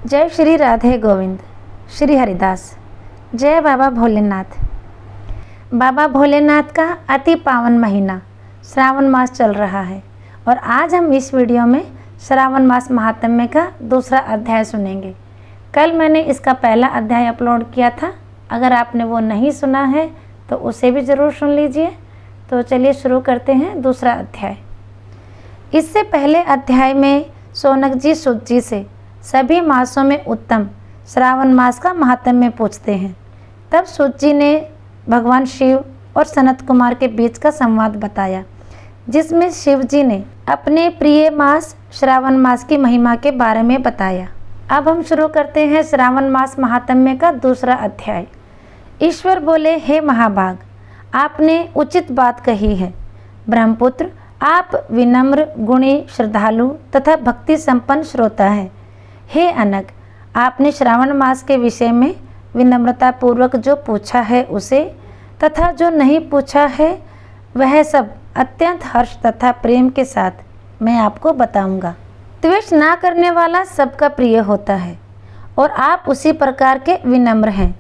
जय श्री राधे गोविंद। श्री हरिदास। जय बाबा भोलेनाथ। बाबा भोलेनाथ का अति पावन महीना श्रावण मास चल रहा है और आज हम इस वीडियो में श्रावण मास महात्म्य का दूसरा अध्याय सुनेंगे। कल मैंने इसका पहला अध्याय अपलोड किया था, अगर आपने वो नहीं सुना है तो उसे भी ज़रूर सुन लीजिए। तो चलिए शुरू करते हैं दूसरा अध्याय। इससे पहले अध्याय में सोनक जी सूत जी से सभी मासों में उत्तम श्रावण मास का महात्म्य पूछते हैं। तब सूत जी ने भगवान शिव और सनत कुमार के बीच का संवाद बताया, जिसमें शिव जी ने अपने प्रिय मास श्रावण मास की महिमा के बारे में बताया। अब हम शुरू करते हैं श्रावण मास महात्म्य का दूसरा अध्याय। ईश्वर बोले, हे महाभाग, आपने उचित बात कही है। ब्रह्मपुत्र, आप विनम्र, गुणी, श्रद्धालु तथा भक्ति संपन्न श्रोता हैं। हे अनग, आपने श्रावण मास के विषय में विनम्रता पूर्वक जो पूछा है उसे तथा जो नहीं पूछा है वह सब अत्यंत हर्ष तथा प्रेम के साथ मैं आपको बताऊंगा। द्वेष ना करने वाला सबका प्रिय होता है और आप उसी प्रकार के विनम्र हैं,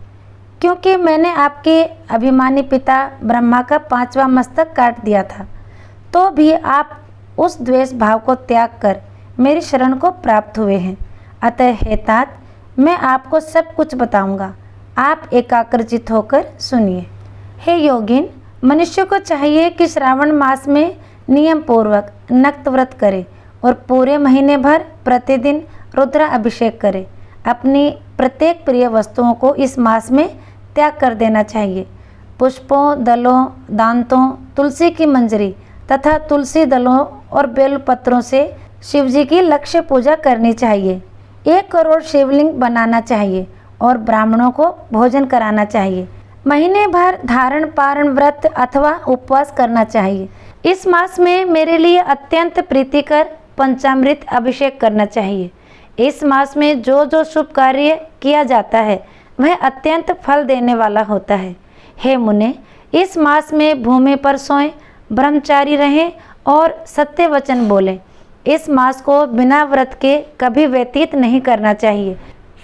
क्योंकि मैंने आपके अभिमानी पिता ब्रह्मा का 5वां मस्तक काट दिया था, तो भी आप उस द्वेष भाव को त्याग कर मेरी शरण को प्राप्त हुए हैं। अतः हे तात, मैं आपको सब कुछ बताऊंगा, आप एकाग्रचित होकर सुनिए। हे योगिन, मनुष्य को चाहिए कि श्रावण मास में नियम पूर्वक नक्त व्रत करे और पूरे महीने भर प्रतिदिन रुद्र अभिषेक करे। अपनी प्रत्येक प्रिय वस्तुओं को इस मास में त्याग कर देना चाहिए। पुष्पों, दलों, दांतों, तुलसी की मंजरी तथा तुलसी दलों और बेल पत्रों से शिवजी की लक्ष्य पूजा करनी चाहिए। 1 करोड़ शिवलिंग बनाना चाहिए और ब्राह्मणों को भोजन कराना चाहिए। महीने भर धारण पारण व्रत अथवा उपवास करना चाहिए। इस मास में मेरे लिए अत्यंत प्रीतिकर पंचामृत अभिषेक करना चाहिए। इस मास में जो जो शुभ कार्य किया जाता है वह अत्यंत फल देने वाला होता है। हे मुने, इस मास में भूमि पर सोएं, ब्रह्मचारी रहें और सत्य वचन बोलें। इस मास को बिना व्रत के कभी व्यतीत नहीं करना चाहिए।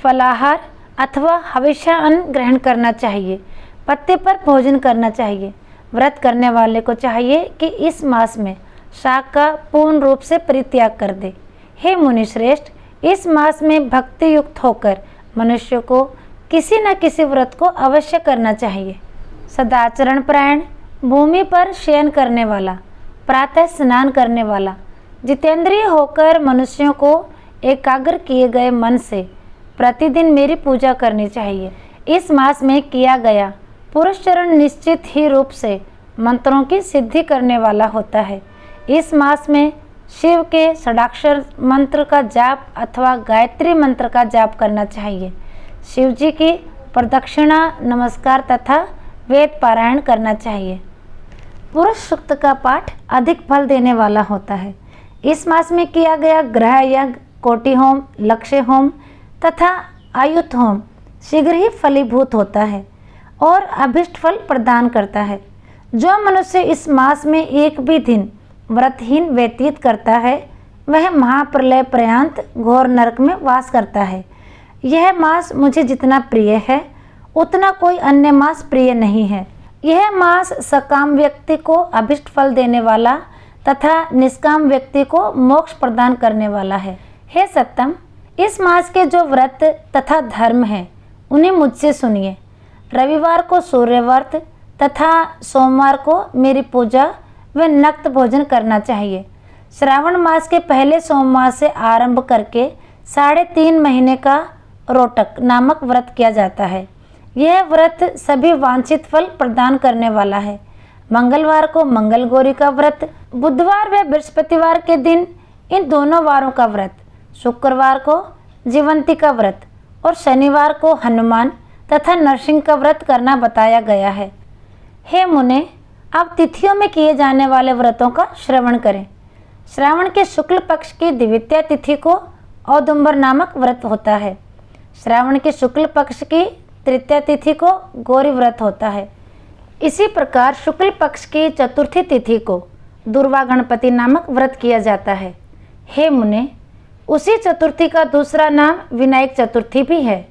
फलाहार अथवा हविष्य अन्न ग्रहण करना चाहिए। पत्ते पर भोजन करना चाहिए। व्रत करने वाले को चाहिए कि इस मास में शाक का पूर्ण रूप से परित्याग कर दे। हे मुनिश्रेष्ठ, इस मास में भक्ति युक्त होकर मनुष्य को किसी न किसी व्रत को अवश्य करना चाहिए। सदाचरण परायण, भूमि पर शयन करने वाला, प्रातः स्नान करने वाला, जितेंद्रिय होकर मनुष्यों को एकाग्र किए गए मन से प्रतिदिन मेरी पूजा करनी चाहिए। इस मास में किया गया पुरुष चरण निश्चित ही रूप से मंत्रों की सिद्धि करने वाला होता है। इस मास में शिव के षडाक्षर मंत्र का जाप अथवा गायत्री मंत्र का जाप करना चाहिए। शिव जी की प्रदक्षिणा, नमस्कार तथा वेद पारायण करना चाहिए। पुरुष सूक्त का पाठ अधिक फल देने वाला होता है। इस मास में किया गया ग्रह यज्ञ, कोटि होम, लक्ष्य होम तथा आयुत होम शीघ्र ही फलीभूत होता है और अभिष्ट फल प्रदान करता है। जो मनुष्य इस मास में एक भी दिन व्रतहीन व्यतीत करता है वह महाप्रलय पर्यंत घोर नरक में वास करता है। यह मास मुझे जितना प्रिय है उतना कोई अन्य मास प्रिय नहीं है। यह मास सकाम व्यक्ति को अभिष्ट फल देने वाला तथा निष्काम व्यक्ति को मोक्ष प्रदान करने वाला है। हे सत्तम, इस मास के जो व्रत तथा धर्म हैं उन्हें मुझसे सुनिए। रविवार को सूर्य व्रत तथा सोमवार को मेरी पूजा व नक्त भोजन करना चाहिए। श्रावण मास के पहले सोमवार से आरंभ करके 3.5 महीने का रोटक नामक व्रत किया जाता है। यह व्रत सभी वांछित फल प्रदान करने वाला है। मंगलवार को मंगल गौरी का व्रत, बुधवार व बृहस्पतिवार के दिन इन दोनों वारों का व्रत, शुक्रवार को जीवंती का व्रत और शनिवार को हनुमान तथा नरसिंह का व्रत करना बताया गया है। हे मुने, आप तिथियों में किए जाने वाले व्रतों का श्रवण करें। श्रावण के शुक्ल पक्ष की द्वितीया तिथि को औदुंबर नामक व्रत होता है। श्रावण के शुक्ल पक्ष की तृतीया तिथि को गौरी व्रत होता है। इसी प्रकार शुक्ल पक्ष की चतुर्थी तिथि को दुर्वा गणपति नामक व्रत किया जाता है। हे मुने, उसी चतुर्थी का दूसरा नाम विनायक चतुर्थी भी है।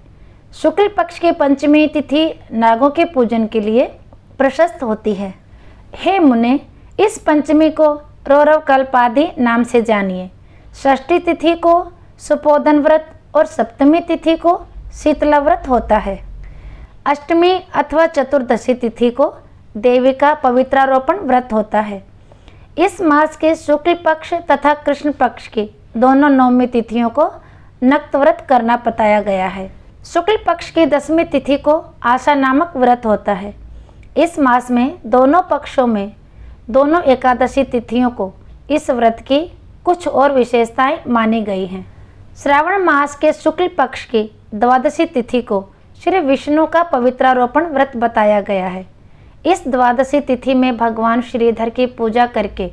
शुक्ल पक्ष की पंचमी तिथि नागों के पूजन के लिए प्रशस्त होती है। हे मुने, इस पंचमी को रौरव कल्पादि नाम से जानिए। षष्ठी तिथि को सुपोधन व्रत और सप्तमी तिथि को शीतला व्रत होता है। अष्टमी अथवा चतुर्दशी तिथि को देवी का पवित्रारोपण व्रत होता है। इस मास के शुक्ल पक्ष तथा कृष्ण पक्ष की दोनों नवमी तिथियों को नक्त व्रत करना बताया गया है। शुक्ल पक्ष की 10वीं तिथि को आशा नामक व्रत होता है। इस मास में दोनों पक्षों में दोनों एकादशी तिथियों को इस व्रत की कुछ और विशेषताएं मानी गई हैं। श्रावण मास के शुक्ल पक्ष की द्वादशी तिथि को श्री विष्णु का पवित्रारोपण व्रत बताया गया है। इस द्वादशी तिथि में भगवान श्रीधर की पूजा करके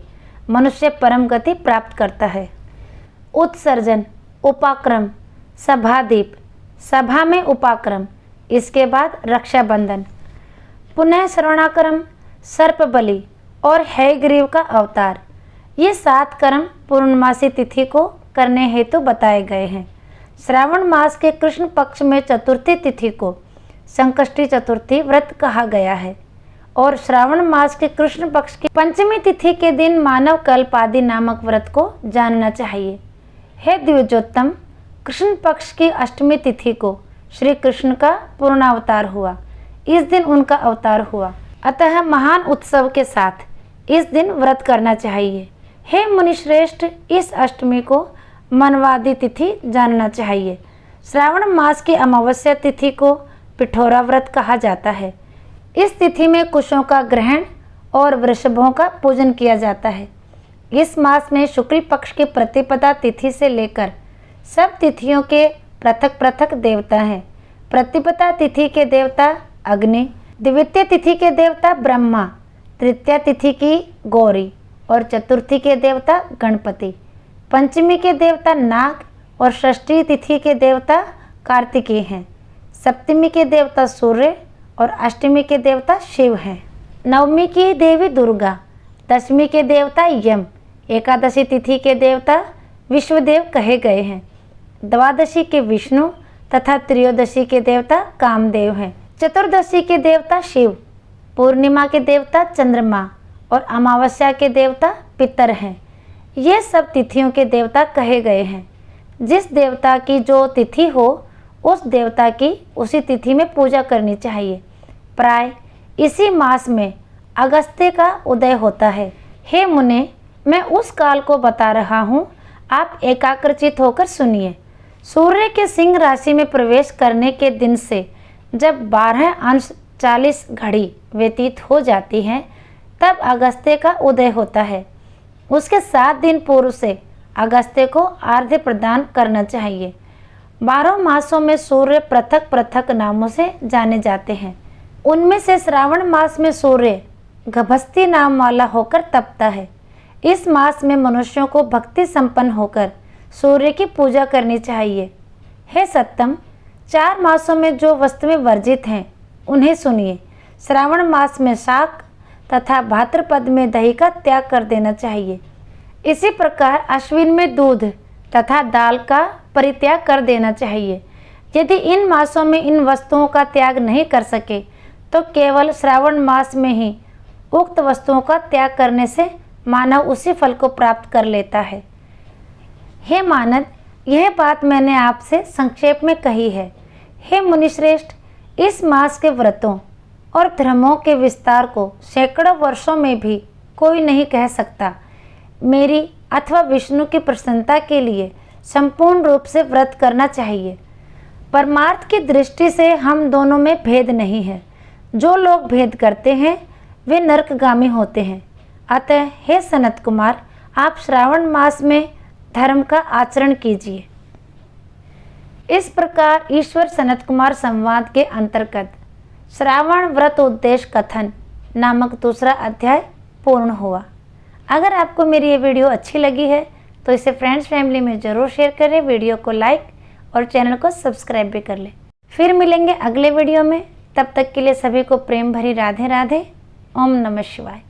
मनुष्य परम गति प्राप्त करता है। उत्सर्जन, उपाक्रम, सभादीप, सभा में उपाक्रम, इसके बाद रक्षाबंधन, पुनः श्रवणाक्रम, सर्प बलि और हयग्रीव का अवतार, ये 7 कर्म पूर्णमासी तिथि को करने हेतु बताए गए हैं। श्रावण मास के कृष्ण पक्ष में चतुर्थी तिथि को संकष्टी चतुर्थी व्रत कहा गया है और श्रावण मास के कृष्ण पक्ष की पंचमी तिथि के दिन मानव कल्पादि नामक व्रत को जानना चाहिए। हे द्विजोत्तम, कृष्ण पक्ष की अष्टमी तिथि को श्री कृष्ण का पूर्णावतार हुआ। इस दिन उनका अवतार हुआ, अतः महान उत्सव के साथ इस दिन व्रत करना चाहिए। हे मुनिश्रेष्ठ, इस अष्टमी को मनवादी तिथि जानना चाहिए। श्रावण मास की अमावस्या तिथि को पिठोरा व्रत कहा जाता है। इस तिथि में कुशों का ग्रहण और वृषभों का पूजन किया जाता है। इस मास में शुक्ल पक्ष की प्रतिपदा तिथि से लेकर सब तिथियों के पृथक पृथक देवता हैं। प्रतिपदा तिथि के देवता अग्नि, द्वितीय तिथि के देवता ब्रह्मा, तृतीय तिथि की गौरी और चतुर्थी के देवता गणपति, पंचमी के देवता नाग और षष्ठी तिथि के देवता कार्तिकेय हैं। सप्तमी के देवता सूर्य और अष्टमी के देवता शिव हैं। नवमी की देवी दुर्गा, दशमी के देवता यम, एकादशी तिथि के देवता विश्वदेव कहे गए हैं। द्वादशी के विष्णु तथा त्रयोदशी के देवता कामदेव हैं। चतुर्दशी के देवता शिव, पूर्णिमा के देवता चंद्रमा और अमावस्या के देवता पितर हैं। ये सब तिथियों के देवता कहे गए हैं। जिस देवता की जो तिथि हो उस देवता की उसी तिथि में पूजा करनी चाहिए। प्राय इसी मास में अगस्त्य का उदय होता है। हे मुने, मैं उस काल को बता रहा हूँ, आप एकाग्रचित होकर सुनिए। सूर्य के सिंह राशि में प्रवेश करने के दिन से जब 12:40 घड़ी व्यतीत हो जाती हैं, तब अगस्त्य का उदय होता है। उसके 7 दिन पूर्व से अगस्त्य को अर्घ्य प्रदान करना चाहिए। 12 मासों में सूर्य पृथक पृथक नामों से जाने जाते हैं। उनमें से श्रावण मास में सूर्य गभस्ती नाम वाला होकर तपता है। इस मास में मनुष्यों को भक्ति संपन्न होकर सूर्य की पूजा करनी चाहिए। हे सत्तम, 4 मासों में जो वस्तुएं वर्जित हैं उन्हें सुनिए। श्रावण मास में शाक तथा भाद्रपद में दही का त्याग कर देना चाहिए। इसी प्रकार अश्विन में दूध तथा दाल का परित्याग कर देना चाहिए। यदि इन मासों में इन वस्तुओं का त्याग नहीं कर सके तो केवल श्रावण मास में ही उक्त वस्तुओं का त्याग करने से मानव उसी फल को प्राप्त कर लेता है। हे मानद, यह बात मैंने आपसे संक्षेप में कही है। हे मुनिश्रेष्ठ, इस मास के व्रतों और धर्मों के विस्तार को सैकड़ों वर्षों में भी कोई नहीं कह सकता। मेरी अथवा विष्णु की प्रसन्नता के लिए संपूर्ण रूप से व्रत करना चाहिए। परमार्थ की दृष्टि से हम दोनों में भेद नहीं है। जो लोग भेद करते हैं वे नरकगामी होते हैं। अतः हे सनत कुमार, आप श्रावण मास में धर्म का आचरण कीजिए। इस प्रकार ईश्वर सनत कुमार संवाद के अंतर्गत श्रावण व्रत उद्देश्य कथन नामक दूसरा अध्याय पूर्ण हुआ। अगर आपको मेरी ये वीडियो अच्छी लगी है तो इसे फ्रेंड्स फैमिली में ज़रूर शेयर करें, वीडियो को लाइक और चैनल को सब्सक्राइब भी कर लें। फिर मिलेंगे अगले वीडियो में, तब तक के लिए सभी को प्रेम भरी राधे राधे। ओम नमः शिवाय।